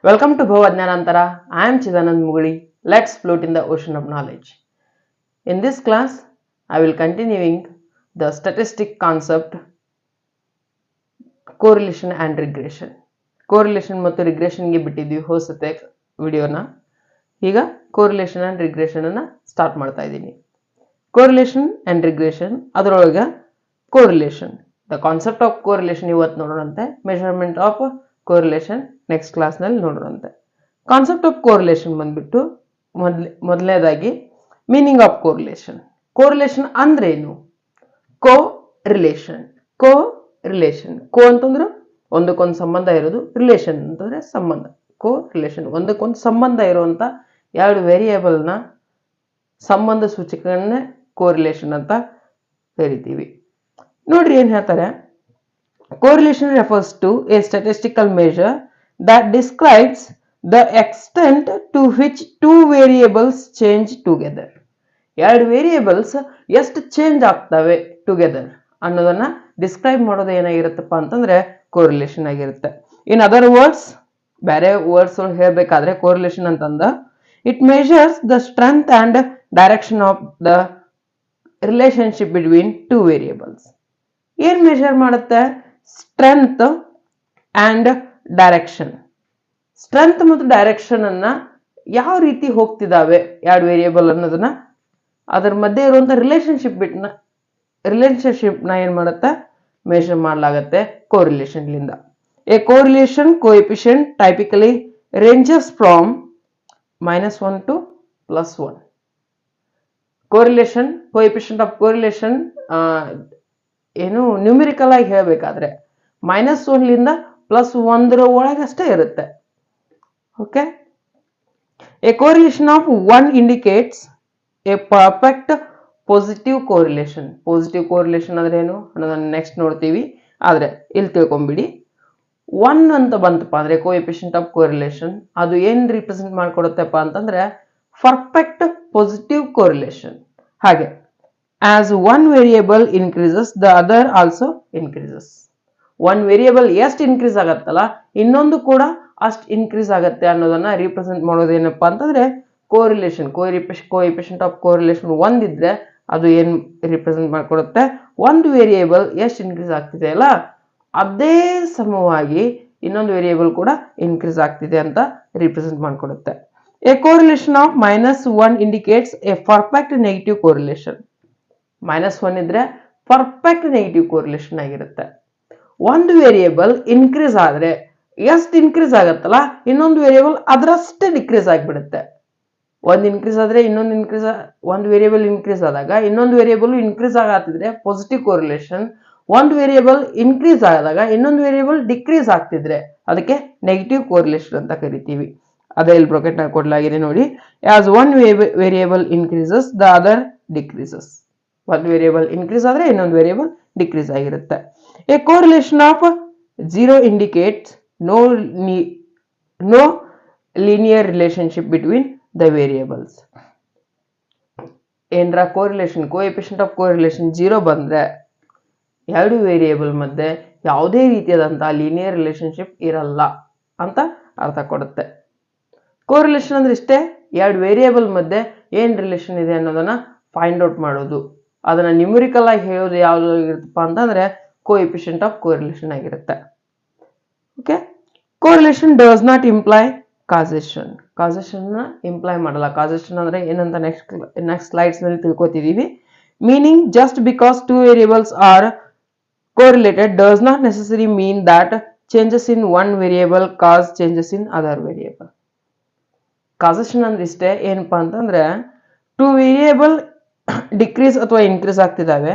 Welcome to Bhavadnanantara. I am Chidanand Muguli. Let's float in the ocean of knowledge. In this class, I will continuing the statistic concept correlation and regression. Correlation ಮತ್ತು regression ಗೆ ಬಿಟ್ಟಿದ್ವಿ ಹೋಸತೆ ವಿಡಿಯೋನ. ಈಗ correlation and regression ಅನ್ನ start ಮಾಡ್ತಾ ಇದ್ದೀನಿ. Correlation and regression ಅದರೊಳಗೆ correlation. The concept of correlation ಇವತ್ತು ನೋಡೋಣಂತೆ. Measurement of correlation next class ನಲ್ಲಿ ನೋಡೋಣಂತೆ. ಕಾನ್ಸೆಪ್ಟ್ ಆಫ್ ಕೋರಿಲೇಷನ್ ಬಂದ್ಬಿಟ್ಟು ಮೊದಲನೇದಾಗಿ ಮೀನಿಂಗ್ ಆಫ್ ಕೋರಿಲೇಷನ್. ಕೋರಿಲೇಷನ್ ಅಂದ್ರೆ ಏನು? ಕೋ ರಿಲೇಷನ್. ಕೋ ಅಂತಂದ್ರೆ ಒಂದಕ್ಕೊಂದು ಸಂಬಂಧ ಇರೋದು, ರಿಲೇಷನ್ ಅಂತಂದ್ರೆ ಸಂಬಂಧ. ಕೋ ರಿಲೇಷನ್ ಒಂದಕ್ಕೊಂದು ಸಂಬಂಧ ಇರುವಂತ ಎರಡು ವೇರಿಯೇಬಲ್ ನ ಸಂಬಂಧ ಸೂಚಕಗಳನ್ನೇ ಕೋರಿಲೇಷನ್ ಅಂತ ಕರಿತೀವಿ. ನೋಡ್ರಿ ಏನ್ ಹೇಳ್ತಾರೆ. Correlation refers to a statistical measure that describes the extent to which two variables change together. ಎರಡು ವೇರಿಯೇಬಲ್ಸ್ ಎಷ್ಟು ಚೇಂಜ್ ಆಗ್ತವೆ ಟುಗೆದರ್ ಅನ್ನೋದನ್ನ ಡಿಸ್ಕ್ರೈಬ್ ಮಾಡೋದು ಏನಾಗಿರುತ್ತಪ್ಪ ಅಂತಂದ್ರೆ ಕೋರಿಲೇಷನ್ ಆಗಿರುತ್ತೆ. ಇನ್ ಅದರ್ ವರ್ಡ್ಸ್, ಬೇರೆ ವರ್ಡ್ಸ್ ಹೇಳ್ಬೇಕಾದ್ರೆ ಕೋರಿಲೇಷನ್ ಅಂತಂದ it measures the strength and direction of the relationship between two variables. ಏನ್ ಮೆಜರ್ ಮಾಡುತ್ತೆ? Strength and direction. ಸ್ಟ್ರೆಂತ್ ಮತ್ತು ಡೈರೆಕ್ಷನ್ ಅನ್ನ ಯಾವ ರೀತಿ ಹೋಗ್ತಿದಾವೆ ಎರಡು ವೇರಿಯೇಬಲ್ ಅನ್ನೋದನ್ನ, ಅದರ ಮಧ್ಯೆ ಇರುವಂತ ರಿಲೇಶನ್ಶಿಪ್ ನ ಏನ್ ಮಾಡುತ್ತೆ? ಮೆಜರ್ ಮಾಡಲಾಗತ್ತೆ ಕೋರಿಲೇಷನ್ ಲಿಂದ. A correlation coefficient typically ranges from -1 to +1. Correlation coefficient of correlation ಏನು ನ್ಯೂಮೆರಿಕಲ್ ಆಗಿ ಹೇಳಬೇಕಾದ್ರೆ -1 ಲಿಂದ +1 ಒಳಗಷ್ಟೇ ಇರುತ್ತೆ. Okay. A correlation of 1 indicates a perfect positive correlation. Positive correlation ಅಂದ್ರೆ ಏನು ಅನ್ನೋದನ್ನ ನೆಕ್ಸ್ಟ್ ನೋಡ್ತೀವಿ. ಆದ್ರೆ ಇಲ್ಲಿ ತಿಳ್ಕೊಂಬಿಡಿ, 1 ಅಂತ ಬಂತಪ್ಪ ಅಂದ್ರೆ ಕೋಎಫಿಷಿಯಂಟ್ ಆಫ್ ಕೋರಿಲೇಷನ್, ಅದು ಏನ್ ರಿಪ್ರೆಸೆಂಟ್ ಮಾಡ್ಕೊಡುತ್ತಪ್ಪ ಅಂತಂದ್ರೆ ಪರ್ಫೆಕ್ಟ್ ಪಾಸಿಟಿವ್ ಕೋರಿಲೇಷನ್. ಹಾಗೆ as one variable increases the other also increases. one variable ಎಷ್ಟು ಇನ್ಕ್ರೀಸ್ ಆಗತ್ತಲ್ಲ ಇನ್ನೊಂದು ಕೂಡ ಅಷ್ಟು ಇನ್ಕ್ರೀಸ್ ಆಗತ್ತೆ ಅನ್ನೋದನ್ನ ರಿಪ್ರೆಸೆಂಟ್ ಮಾಡೋದು ಏನಪ್ಪಾ ಅಂತಂದ್ರೆ ಕೋರಿಲೇಷನ್. ಕೋಎಫಿಷಿಯಂಟ್ ಆಫ್ ಕೋರಿಲೇಷನ್ 1 ಇದ್ರೆ ಅದು ಏನ್ ರಿಪ್ರೆಸೆಂಟ್ ಮಾಡ್ಕೊಡುತ್ತೆ? ಒಂದು ವೇರಿಯೇಬಲ್ ಎಷ್ಟು ಇನ್ಕ್ರೀಸ್ ಆಗ್ತಿದೆ ಅಲ್ಲ ಅದೇ ಸಮವಾಗಿ ಇನ್ನೊಂದು ವೇರಿಯೇಬಲ್ ಕೂಡ ಇನ್ಕ್ರೀಸ್ ಆಗ್ತಿದೆ ಅಂತ ರಿಪ್ರೆಸೆಂಟ್ ಮಾಡ್ಕೊಡುತ್ತೆ. A correlation of -1 indicates a perfect negative correlation. -1 ಇದ್ರೆ ಪರ್ಫೆಕ್ಟ್ ನೆಗೆಟಿವ್ ಕೋರಿಲೇಷನ್ ಆಗಿರುತ್ತೆ. ಒಂದು ವೇರಿಯೇಬಲ್ ಇನ್ಕ್ರೀಸ್ ಆದ್ರೆ ಎಷ್ಟು ಇನ್ಕ್ರೀಸ್ ಆಗತ್ತಲ್ಲ ಇನ್ನೊಂದು ವೇರಿಯೇಬಲ್ ಅದರಷ್ಟೇ ಡಿಕ್ರೀಸ್ ಆಗಿಬಿಡುತ್ತೆ. ಒಂದು ಇನ್ಕ್ರೀಸ್ ಆದ್ರೆ ಒಂದು ವೇರಿಯೇಬಲ್ ಇನ್ಕ್ರೀಸ್ ಆದಾಗ ಇನ್ನೊಂದು ವೇರಿಯೇಬಲ್ ಇನ್ಕ್ರೀಸ್ ಆಗತ್ತಿದ್ರೆ ಪಾಸಿಟಿವ್ ಕೋರಿಲೇಷನ್. ಒಂದು ವೇರಿಯೇಬಲ್ ಇನ್ಕ್ರೀಸ್ ಆದಾಗ ಇನ್ನೊಂದು ವೇರಿಯೇಬಲ್ ಡಿಕ್ರೀಸ್ ಆಗ್ತಿದ್ರೆ ಅದಕ್ಕೆ ನೆಗೆಟಿವ್ ಕೋರಿಲೇಷನ್ ಅಂತ ಕರಿತೀವಿ. ಅದೇ ಇಲ್ಲಿ ಬ್ರಾಕೆಟ್ ನಾಗ ಕೊಡಲಾಗಿದೆ ನೋಡಿ. As one variable increases the other decreases. ಒಂದು ವೇರಿಯೇಬಲ್ ಇನ್ಕ್ರೀಸ್ ಆದ್ರೆ ಇನ್ನೊಂದು ವೇರಿಯೇಬಲ್ ಡಿಕ್ರೀಸ್ ಆಗಿರುತ್ತೆ. A correlation of 0 indicates no linear relationship between the variables. ಏನರ ಕೋರಿಲೇಷನ್ ಕೋಎಫಿಷಿಯಂಟ್ ಆಫ್ ಕೋರಿಲೇಷನ್ 0 ಬಂದ್ರೆ ಎರಡು ವೇರಿಯೇಬಲ್ ಮಧ್ಯೆ ಯಾವುದೇ ರೀತಿಯಾದಂತಹ ಲೀನಿಯರ್ ರಿಲೇಶನ್ಶಿಪ್ ಇರಲ್ಲ ಅಂತ ಅರ್ಥ ಕೊಡುತ್ತೆ. ಕೋರಿಲೇಷನ್ ಅಂದ್ರೆ ಇಷ್ಟೇ, ಎರಡು ವೇರಿಯೇಬಲ್ ಮಧ್ಯೆ ಏನ್ ರಿಲೇಷನ್ ಇದೆ ಅನ್ನೋದನ್ನ ಫೈಂಡ್ ಔಟ್ ಮಾಡೋದು. ಅದನ್ನ ನ್ಯೂಮೆರಿಕಲ್ ಆಗಿ ಹೇಳೋದು ಯಾವ್ದು ಇರುತ್ತಪ್ಪ ಅಂತಂದ್ರೆ ಕೋಎಫಿಷಿಯಂಟ್ ಆಫ್ ಕೋರಿಲೇಷನ್ ಆಗಿರುತ್ತೆ. Okay. Correlation does not imply causation. Causation ನ ಇಂಪ್ಲೈ ಮಾಡಲ್ಲ. ಕಾಸೇಷನ್ ಅಂದ್ರೆ ಏನಂತ ನೆಕ್ಸ್ಟ್ ಸ್ಲೈಡ್ಸ್ ನಲ್ಲಿ ತಿಳ್ಕೊತಿದೀವಿ. Meaning just because two variables are correlated does not necessarily mean that changes in one variable cause changes in other variable. Causation ಅಂದ್ರೆ ಇಷ್ಟೇ. ಏನಪ್ಪಾ ಅಂತಂದ್ರೆ ಟೂ ವೇರಿಯೇಬಲ್ ಡಿಕ್ರೀಸ್ ಅಥವಾ ಇನ್ಕ್ರೀಸ್ ಆಗ್ತಿದಾವೆ,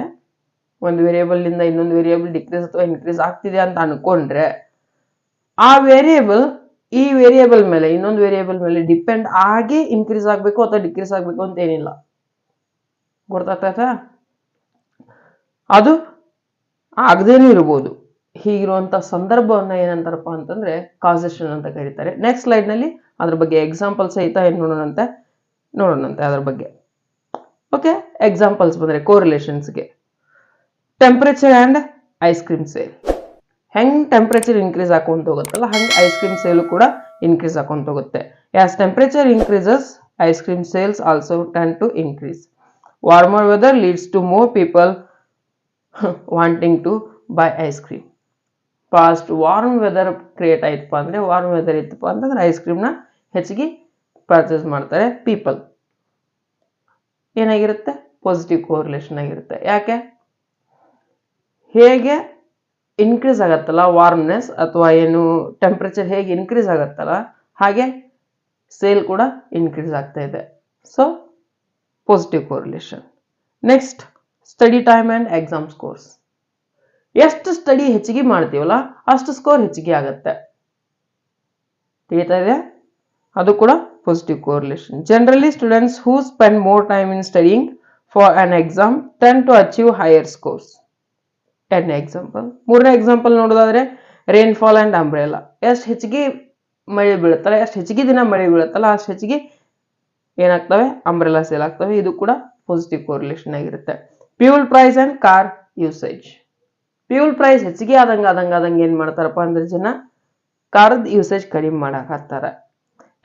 ಒಂದು ವೇರಿಯೇಬಲ್ ಇಂದ ಇನ್ನೊಂದು ವೇರಿಯೇಬಲ್ ಡಿಕ್ರೀಸ್ ಅಥವಾ ಇನ್ಕ್ರೀಸ್ ಆಗ್ತಿದೆ ಅಂತ ಅನ್ಕೊಂಡ್ರೆ ಆ ವೇರಿಯೇಬಲ್ ಈ ವೇರಿಯೇಬಲ್ ಮೇಲೆ ಇನ್ನೊಂದು ವೇರಿಯೇಬಲ್ ಮೇಲೆ ಡಿಪೆಂಡ್ ಆಗಿ ಇನ್ಕ್ರೀಸ್ ಆಗ್ಬೇಕು ಅಥವಾ ಡಿಕ್ರೀಸ್ ಆಗ್ಬೇಕು ಅಂತ ಏನಿಲ್ಲ. ಗೊತ್ತಾಗ್ತೈತಾ? ಅದು ಆಗದೇನೂ ಇರ್ಬೋದು. ಹೀಗಿರುವಂತ ಸಂದರ್ಭವನ್ನ ಏನಂತಾರಪ್ಪ ಅಂತಂದ್ರೆ ಕಾಸೇಷನ್ ಅಂತ ಕರೀತಾರೆ. ನೆಕ್ಸ್ಟ್ ಸ್ಲೈಡ್ ನಲ್ಲಿ ಅದ್ರ ಬಗ್ಗೆ ಎಕ್ಸಾಂಪಲ್ ಸಹಿತ ಏನ್ ನೋಡೋಣಂತೆ ಅದ್ರ ಬಗ್ಗೆ. ಓಕೆ. ಎಕ್ಸಾಂಪಲ್ಸ್ ಬಂದ್ರೆ ಕೋರಿಲೇಷನ್ಸ್ಗೆ temperature and ice cream sale. ಹೆಂಗ್ ಟೆಂಪರೇಚರ್ ಇನ್ಕ್ರೀಸ್ ಆಕೊಂತ ಹೋಗುತ್ತಲ್ಲ ಹಂಗೆ ಐಸ್ ಕ್ರೀಮ್ ಸೇಲು ಕೂಡ ಇನ್ಕ್ರೀಸ್ ಆಕೊಂತ ಹೋಗುತ್ತೆ. As temperature increases ice cream sales also tend to increase. Warmer weather leads to more people wanting to buy ice cream. Fast warm weather create ಆಯ್ತಪ್ಪ ಅಂದರೆ, warm weather ಇತ್ತಪ್ಪ ಅಂತಂದ್ರೆ ice ಕ್ರೀಮ್ನ ಹೆಚ್ಚಿಗೆ purchase ಮಾಡ್ತಾರೆ people. ಏನಾಗಿರುತ್ತೆ? Positive correlation ಆಗಿರುತ್ತೆ. ಯಾಕೆ? ಹೇಗೆ ಇನ್ಕ್ರೀಸ್ ಆಗತ್ತಲ್ಲ ವಾರ್ಮ್ನೆಸ್ ಅಥವಾ ಏನು ಟೆಂಪರೇಚರ್ ಹೇಗೆ ಇನ್ಕ್ರೀಸ್ ಆಗತ್ತಲ್ಲ ಹಾಗೆ ಸೇಲ್ ಕೂಡ ಇನ್ಕ್ರೀಸ್ ಆಗ್ತಾ ಇದೆ. So positive correlation. Next, study time and exam scores. ಎಷ್ಟು ಸ್ಟಡಿ ಹೆಚ್ಚಿಗೆ ಮಾಡ್ತೀವಲ್ಲ ಅಷ್ಟು ಸ್ಕೋರ್ ಹೆಚ್ಚಿಗೆ ಆಗತ್ತೆ. ತಿಳಿತಾ ಇದೆ? ಅದು ಕೂಡ positive correlation. Generally students who spend more time in studying for an exam tend to achieve higher scores. An example. ಮೂರನೇ ಎಕ್ಸಾಂಪಲ್ ನೋಡೋದಾದ್ರೆ ರೈನ್ಫಾಲ್ ಆ್ಯಂಡ್ ಅಂಬ್ರೆಲಾ. ಎಷ್ಟು ಹೆಚ್ಚಿಗೆ ಮಳೆ ಬೀಳುತ್ತಲ್ಲ, ಎಷ್ಟು ಹೆಚ್ಚಿಗೆ ದಿನ ಮಳೆ ಬೀಳುತ್ತಲ್ಲ ಅಷ್ಟು ಹೆಚ್ಚಿಗೆ ಏನಾಗ್ತವೆ? ಅಂಬ್ರೆಲಾ ಸೇಲ್ ಆಗ್ತವೆ. ಇದು ಕೂಡ ಪಾಸಿಟಿವ್ ಕೋರಿಲೇಷನ್ ಆಗಿರುತ್ತೆ. Fuel price and car usage. Fuel price ಹೆಚ್ಚಿಗೆ ಆದಂಗೆ ಏನ್ ಮಾಡ್ತಾರಪ್ಪ ಅಂದ್ರೆ ಜನ ಕಾರದ ಯೂಸೇಜ್ ಕಡಿಮೆ ಮಾಡಾಕತ್ತಾರೆ.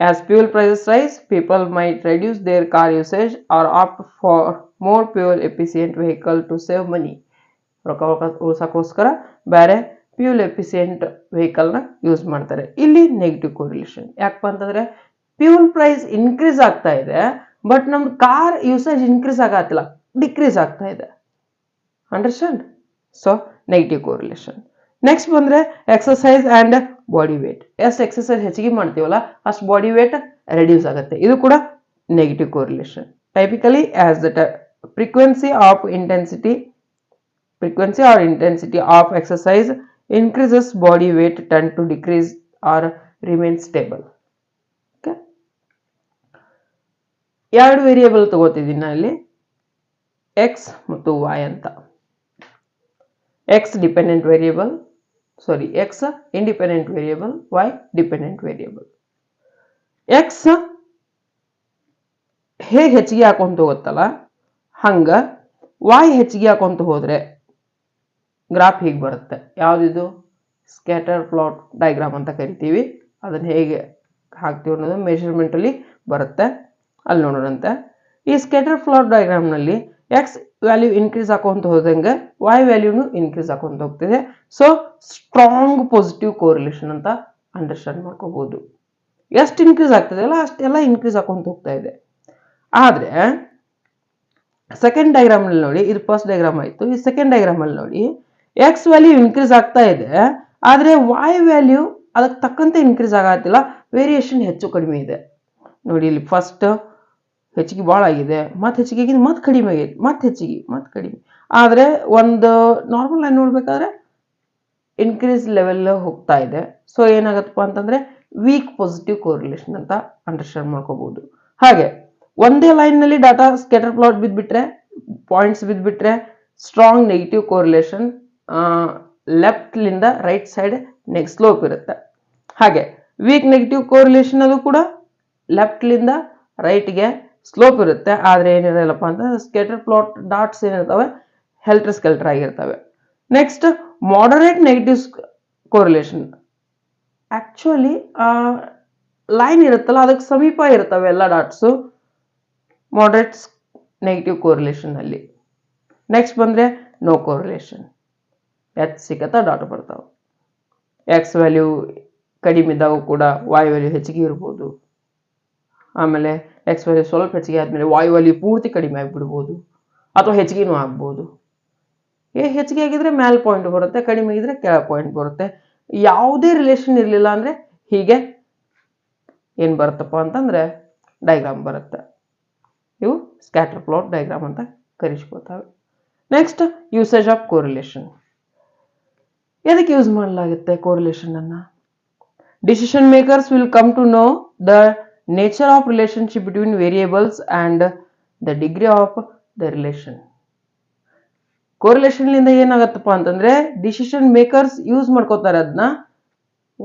As fuel prices rise people might reduce their car usage or opt for more fuel efficient vehicle to save money. ರೊಕ್ಕ ಉಳಿಸೋಕ್ಕೋಸ್ಕರ ಬೇರೆ ಫ್ಯೂಲ್ ಎಫಿಸಿಯೆಂಟ್ ವೆಹಿಕಲ್ನ ಯೂಸ್ ಮಾಡ್ತಾರೆ. ಇಲ್ಲಿ ನೆಗೆಟಿವ್ ಕೋರಿಲೇಷನ್. ಯಾಕಪ್ಪ ಅಂತಂದ್ರೆ ಫ್ಯೂಲ್ ಪ್ರೈಸ್ ಇನ್ಕ್ರೀಸ್ ಆಗ್ತಾ ಇದೆ, ಬಟ್ ನಮ್ ಕಾರ್ ಯೂಸೇಜ್ ಇನ್ಕ್ರೀಸ್ ಆಗತ್ತಿಲ್ಲ, ಡಿಕ್ರೀಸ್ ಆಗ್ತಾ ಇದೆ. Understand? So negative correlation. Next ಬಂದ್ರೆ ಎಕ್ಸರ್ಸೈಸ್ ಅಂಡ್ ಬಾಡಿ ವೇಟ್. ಎಷ್ಟು ಎಕ್ಸರ್ಸೈಸ್ ಹೆಚ್ಚಿಗೆ ಮಾಡ್ತೀವಲ್ಲ ಅಷ್ಟು ಬಾಡಿ ವೇಟ್ ರೆಡ್ಯೂಸ್ ಆಗುತ್ತೆ. ಇದು ಕೂಡ negative correlation. Typically as the frequency or intensity of exercise increases, body weight tend to decrease or remain stable. Okay, ಎರಡು variable ತಗೋತಿದ್ದೀನಿ ನಾನು x ಮತ್ತು y ಅಂತ. x independent variable, y dependent variable. x ಹೇಗೆ ಹೆಚ್ಚಿಗೆ ಹಾಕೊಂತ ಹೋಗುತ್ತಲ್ಲ ಹಂಗ y ಹೆಚ್ಚಿಗೆ ಹಾಕೊಂತ ಹೋದ್ರೆ graph ಹೀಗೆ ಬರುತ್ತೆ. ಯಾವುದಿದು? ಸ್ಕ್ಯಾಟರ್ ಪ್ಲಾಟ್ ಡಯಾಗ್ರಾಮ್ ಅಂತ ಕರಿತೀವಿ. ಅದನ್ನ ಹೇಗೆ ಹಾಕ್ತೀವಿ ಅನ್ನೋದು ಮೆಷರ್ಮೆಂಟ್ ಅಲ್ಲಿ ಬರುತ್ತೆ, ಅಲ್ಲಿ ನೋಡೋಣಂತೆ. ಈ ಸ್ಕ್ಯಾಟರ್ ಪ್ಲಾಟ್ ಡಯಾಗ್ರಾಮ್ ನಲ್ಲಿ ಎಕ್ಸ್ ವ್ಯಾಲ್ಯೂ ಇನ್ಕ್ರೀಸ್ ಹಾಕೊಂತ ಹೋದಂಗೆ y ವ್ಯಾಲ್ಯೂನು ಇನ್ಕ್ರೀಸ್ ಹಾಕೊಂತ ಹೋಗ್ತಿದೆ. ಸೊ ಸ್ಟ್ರಾಂಗ್ ಪಾಸಿಟಿವ್ ಕೋರಿಲೇಷನ್ ಅಂತ ಅಂಡರ್ಸ್ಟ್ಯಾಂಡ್ ಮಾಡ್ಕೋಬಹುದು. ಎಷ್ಟು ಇನ್ಕ್ರೀಸ್ ಆಗ್ತದೆ ಅಲ್ಲ ಅಷ್ಟೆಲ್ಲ ಇನ್ಕ್ರೀಸ್ ಹಾಕೊಂತ ಹೋಗ್ತಾ ಇದೆ. ಆದ್ರೆ ಸೆಕೆಂಡ್ ಡಯಾಗ್ರಾಮ್ ಅಲ್ಲಿ ನೋಡಿ, ಇದು ಫಸ್ಟ್ ಡಯಾಗ್ರಾಮ್ ಆಯ್ತು. ಈ ಸೆಕೆಂಡ್ ಡಯಾಗ್ರಾಮ್ ಅಲ್ಲಿ ನೋಡಿ ಎಕ್ಸ್ ವ್ಯಾಲ್ಯೂ ಇನ್ಕ್ರೀಸ್ ಆಗ್ತಾ ಇದೆ, ಆದ್ರೆ y ವ್ಯಾಲ್ಯೂ ಅದಕ್ಕೆ ತಕ್ಕಂತೆ ಇನ್ಕ್ರೀಸ್ ಆಗತ್ತಿಲ್ಲ, ವೇರಿಯೇಷನ್ ಹೆಚ್ಚು ಕಡಿಮೆ ಇದೆ. ನೋಡಿ ಇಲ್ಲಿ ಫಸ್ಟ್ ಹೆಚ್ಚಿಗೆ ಭಾಳ ಆಗಿದೆ, ಮತ್ತೆ ಹೆಚ್ಚಿಗೆ ಆಗಿದೆ, ಮತ್ತೆ ಕಡಿಮೆ ಆಗಿದೆ, ಮತ್ತೆ ಹೆಚ್ಚಿಗೆ, ಮತ್ತೆ ಕಡಿಮೆ. ಆದ್ರೆ ಒಂದು ನಾರ್ಮಲ್ ಆಗಿ ನೋಡ್ಬೇಕಾದ್ರೆ ಇನ್ಕ್ರೀಸ್ ಲೆವೆಲ್ ಹೋಗ್ತಾ ಇದೆ. ಸೊ ಏನಾಗತ್ತಪ್ಪ ಅಂತಂದ್ರೆ ವೀಕ್ ಪಾಸಿಟಿವ್ ಕೋರಿಲೇಷನ್ ಅಂತ ಅಂಡರ್ಸ್ಟ್ಯಾಂಡ್ ಮಾಡ್ಕೋಬಹುದು. ಹಾಗೆ ಒಂದೇ ಲೈನ್ ನಲ್ಲಿ ಡಾಟಾ ಸ್ಕ್ಯಾಟರ್ ಪ್ಲಾಟ್ ಬಿದ್ಬಿಟ್ರೆ, ಪಾಯಿಂಟ್ಸ್ ಬಿದ್ಬಿಟ್ರೆ ಸ್ಟ್ರಾಂಗ್ ನೆಗೆಟಿವ್ ಕೋರಿಲೇಷನ್, ಲೆಫ್ಟ್ ಲಿಂದ ರೈಟ್ ಸೈಡ್ ಸ್ಲೋಪ್ ಇರುತ್ತೆ. ಹಾಗೆ ವೀಕ್ ನೆಗೆಟಿವ್ ಕೋರಿಲೇಷನ್ ಅದು ಕೂಡ ಲೆಫ್ಟ್ ಲಿಂದ ರೈಟ್ಗೆ ಸ್ಲೋಪ್ ಇರುತ್ತೆ. ಆದ್ರೆ ಏನಿರಲ್ಲಪ್ಪ ಅಂತಂದ್ರೆ ಸ್ಕ್ಯಾಟರ್ ಪ್ಲಾಟ್ ಡಾಟ್ಸ್ ಏನಿರ್ತವೆ ಹೆಲ್ಟರ್ ಸ್ಕೆಲ್ಟರ್ ಆಗಿರ್ತವೆ. Next moderate negative correlation. Actually line ಇರುತ್ತಲ್ಲ ಅದಕ್ಕೆ ಸಮೀಪ ಇರ್ತವೆ ಎಲ್ಲ ಡಾಟ್ಸು ಮಾಡರೇಟ್ ನೆಗೆಟಿವ್ ಕೋರಿಲೇಷನ್ ಅಲ್ಲಿ. ನೆಕ್ಸ್ಟ್ ಬಂದ್ರೆ ನೋ ಕೋರಿಲೇಷನ್. ಎಚ್ ಸಿಕ್ಕತ್ತ ಡಾಟ್ ಬರ್ತಾವೆ. ಎಕ್ಸ್ ವ್ಯಾಲ್ಯೂ ಕಡಿಮೆ ಇದ್ದಾಗ ಕೂಡ y ವ್ಯಾಲ್ಯೂ ಹೆಚ್ಚಿಗೆ ಇರ್ಬೋದು. ಆಮೇಲೆ ಎಕ್ಸ್ ವ್ಯಾಲ್ಯೂ ಸ್ವಲ್ಪ ಹೆಚ್ಚಿಗೆ ಆದ್ಮೇಲೆ y ವ್ಯಾಲ್ಯೂ ಪೂರ್ತಿ ಕಡಿಮೆ ಆಗಿಬಿಡ್ಬೋದು, ಅಥವಾ ಹೆಚ್ಚಿಗೆನೂ ಆಗ್ಬೋದು. ಹೆಚ್ಚಿಗೆ ಆಗಿದ್ರೆ ಮ್ಯಾಲ್ ಪಾಯಿಂಟ್ ಬರುತ್ತೆ, ಕಡಿಮೆ ಆಗಿದ್ರೆ ಕೆಳ ಪಾಯಿಂಟ್ ಬರುತ್ತೆ. ಯಾವುದೇ ರಿಲೇಷನ್ ಇರಲಿಲ್ಲ ಅಂದ್ರೆ ಹೀಗೆ ಏನ್ ಬರುತ್ತಪ್ಪ ಅಂತಂದ್ರೆ ಡಯಾಗ್ರಾಮ್ ಬರುತ್ತೆ. ಇವು ಸ್ಕ್ಯಾಟರ್ ಪ್ಲಾಟ್ ಡಯಾಗ್ರಾಮ್ ಅಂತ ಕರೆಸ್ಕೊತಾವೆ. Next usage of correlation. ಎದಕ್ಕೆ ಯೂಸ್ ಮಾಡಲಾಗುತ್ತೆ ಕೋರಿಲೇಷನ್ ಅನ್ನ? Decision makers will come to know the nature of relationship between variables and the degree of the relation. Correlation ಲಿಂದ ಏನಾಗತ್ತಪ್ಪ ಅಂತಂದ್ರೆ ಡಿಸಿಷನ್ ಮೇಕರ್ಸ್ ಯೂಸ್ ಮಾಡ್ಕೋತಾರೆ ಅದನ್ನ.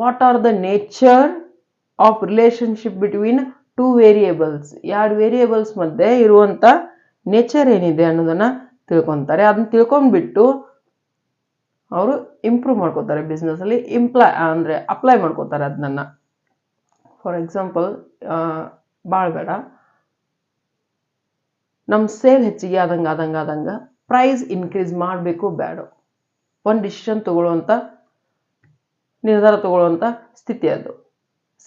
What are the nature of relationship between two variables. ಎರಡು variables ಮಧ್ಯೆ ಇರುವಂತ nature ಏನಿದೆ ಅನ್ನೋದನ್ನ ತಿಳ್ಕೊಂತಾರೆ. ಅದನ್ನ ತಿಳ್ಕೊಂಡ್ಬಿಟ್ಟು ಅವರು ಇಂಪ್ರೂವ್ ಮಾಡ್ಕೋತಾರೆ ಬಿಸ್ನೆಸ್ ಅಲ್ಲಿ, ಅಪ್ಲೈ ಮಾಡ್ಕೋತಾರೆ ಅದನ್ನ. ಫಾರ್ ಎಕ್ಸಾಂಪಲ್ ಭಾಳ ಬೇಡ, ನಮ್ಮ ಸೇಲ್ ಹೆಚ್ಚಿಗೆ ಆದಂಗೆ ಪ್ರೈಸ್ ಇನ್ಕ್ರೀಸ್ ಮಾಡಬೇಕು ಬೇಡ, ಒಂದು ಡಿಸಿಷನ್ ತಗೊಳ್ಳುವಂಥ ನಿರ್ಧಾರ ತಗೊಳ್ಳುವಂಥ ಸ್ಥಿತಿ ಅದು.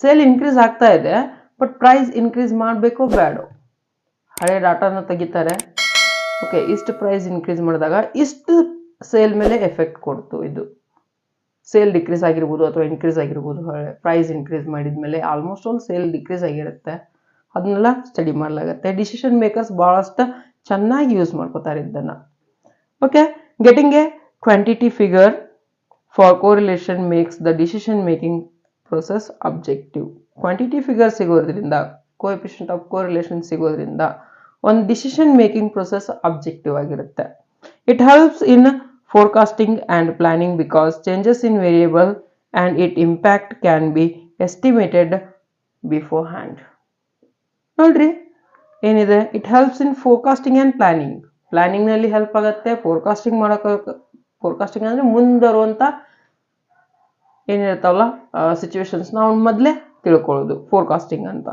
ಸೇಲ್ ಇನ್ಕ್ರೀಸ್ ಆಗ್ತಾ ಇದೆ, ಬಟ್ ಪ್ರೈಸ್ ಇನ್ಕ್ರೀಸ್ ಮಾಡಬೇಕು ಬೇಡ, ಹಳೆ ಡಾಟಾನ ತೆಗಿತಾರೆ. ಓಕೆ, ಇಷ್ಟು ಪ್ರೈಸ್ ಇನ್ಕ್ರೀಸ್ ಮಾಡಿದಾಗ ಇಷ್ಟು ಸೇಲ್ ಮೇಲೆ ಎಫೆಕ್ಟ್ ಕೊಡ್ತು. ಇದು ಸೇಲ್ ಡಿಕ್ರೀಸ್ ಆಗಿರ್ಬೋದು ಅಥವಾ ಇನ್ಕ್ರೀಸ್ ಆಗಿರ್ಬೋದು. ಪ್ರೈಸ್ ಇನ್ಕ್ರೀಸ್ ಮಾಡಿದ ಮೇಲೆ ಆಲ್ಮೋಸ್ಟ್ ಆಲ್ ಸೇಲ್ ಡಿಕ್ರೀಸ್ ಆಗಿರುತ್ತೆ. ಅದನ್ನೆಲ್ಲ ಸ್ಟಡಿ ಮಾಡಲಾಗುತ್ತೆ. ಡಿಸಿಷನ್ ಮೇಕರ್ಸ್ ಭಾಳಷ್ಟು ಚೆನ್ನಾಗಿ ಯೂಸ್ ಮಾಡ್ಕೋತಾರೆ ಇದನ್ನು. Okay, getting A quantity figure for correlation makes the decision making process objective. Quantity figure ಸಿಗೋದ್ರಿಂದ, ಕೋಎಫಿಷಿಯಂಟ್ ಆಫ್ ಕೋರಿಲೇಷನ್ ಸಿಗೋದ್ರಿಂದ ಒಂದು ಡಿಸಿಷನ್ ಮೇಕಿಂಗ್ ಪ್ರೊಸೆಸ್ ಅಬ್ಜೆಕ್ಟಿವ್ ಆಗಿರುತ್ತೆ. It helps in forecasting and planning because changes in variable and its impact can be estimated beforehand. ನೋಡ್ರಿ ಏನಿದೆ, it helps in forecasting and planning. ಪ್ಲಾನಿಂಗ್ನಲ್ಲಿ help ಆಗುತ್ತೆ. Forecasting ಅಂದರೆ ಮುಂದರುವಂಥ ಏನಿರುತ್ತಲ್ಲ situations ನಾವು ಮೊದಲೇ ತಿಳ್ಕೊಳ್ಳೋದು ಫೋರ್ಕಾಸ್ಟಿಂಗ್ ಅಂತ,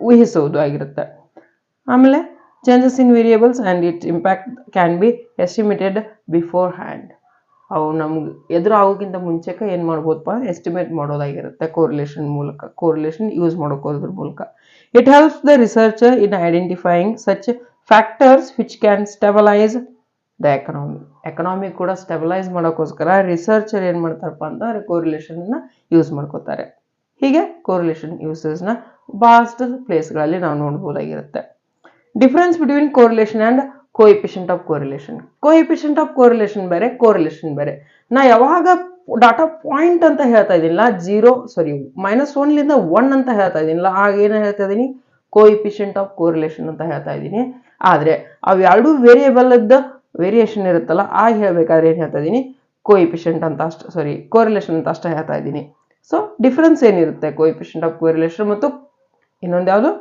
ಊಹಿಸೋದು ಆಗಿರುತ್ತೆ. ಆಮೇಲೆ changes in variables and its impact can be estimated beforehand. ಅವು ನಮ್ಗೆ ಎದುರು ಆಗೋಕ್ಕಿಂತ ಮುಂಚೆಗೆ ಏನು ಮಾಡ್ಬೋದಪ್ಪ, ಎಸ್ಟಿಮೇಟ್ ಮಾಡೋದಾಗಿರುತ್ತೆ ಕೋರಿಲೇಷನ್ ಮೂಲಕ. ಕೋರಿಲೇಷನ್ ಯೂಸ್ ಮಾಡೋದ್ರ ಮೂಲಕ. It helps the researcher in identifying such factors which can stabilise the economy ಕೂಡ ಸ್ಟೆಬಲೈಸ್ ಮಾಡೋಕ್ಕೋಸ್ಕರ ರಿಸರ್ಚರ್ ಏನು ಮಾಡ್ತಾರಪ್ಪ ಅಂತಂದರೆ ಕೋರಿಲೇಷನ್ನ ಯೂಸ್ ಮಾಡ್ಕೋತಾರೆ. ಹೀಗೆ ಕೋರಿಲೇಷನ್ ಯೂಸಸ್ನ ಭಾಳಷ್ಟು ಪ್ಲೇಸ್ಗಳಲ್ಲಿ ನಾವು ನೋಡ್ಬೋದಾಗಿರುತ್ತೆ. Difference between correlation and coefficient of correlation. Coefficient of correlation ಬೇರೆ, ಕೋರಿಲೇಷನ್ ಬೇರೆ. ನಾ ಯಾವಾಗ ಡಾಟಾ ಪಾಯಿಂಟ್ ಅಂತ ಹೇಳ್ತಾ ಇದ್ದೀನಿಲ್ಲ, -1 ಅಂತ ಹೇಳ್ತಾ ಇದ್ದೀನಿಲ್ಲ, ಆಗ ಏನು ಹೇಳ್ತಾ ಇದ್ದೀನಿ, ಕೋಎಫಿಷಿಯಂಟ್ ಆಫ್ ಕೋರಿಲೇಷನ್ ಅಂತ ಹೇಳ್ತಾ ಇದ್ದೀನಿ. ಆದರೆ ಅವು ಎರಡು ವೇರಿಯೇಬಲ್ದ ವೇರಿಯೇಷನ್ ಇರುತ್ತಲ್ಲ, ಆಗ ಹೇಳ್ಬೇಕಾದ್ರೆ ಏನು ಹೇಳ್ತಾ ಇದ್ದೀನಿ, ಕೋಎಫಿಷಿಯಂಟ್ ಅಂತ ಕೋರಿಲೇಷನ್ ಅಂತ ಅಷ್ಟೇ ಹೇಳ್ತಾ ಇದ್ದೀನಿ. ಸೊ ಡಿಫರೆನ್ಸ್ ಏನಿರುತ್ತೆ ಕೋಎಫಿಷಿಯಂಟ್ ಆಫ್ ಕೋರಿಲೇಷನ್ ಮತ್ತು ಇನ್ನೊಂದು ಯಾವುದು,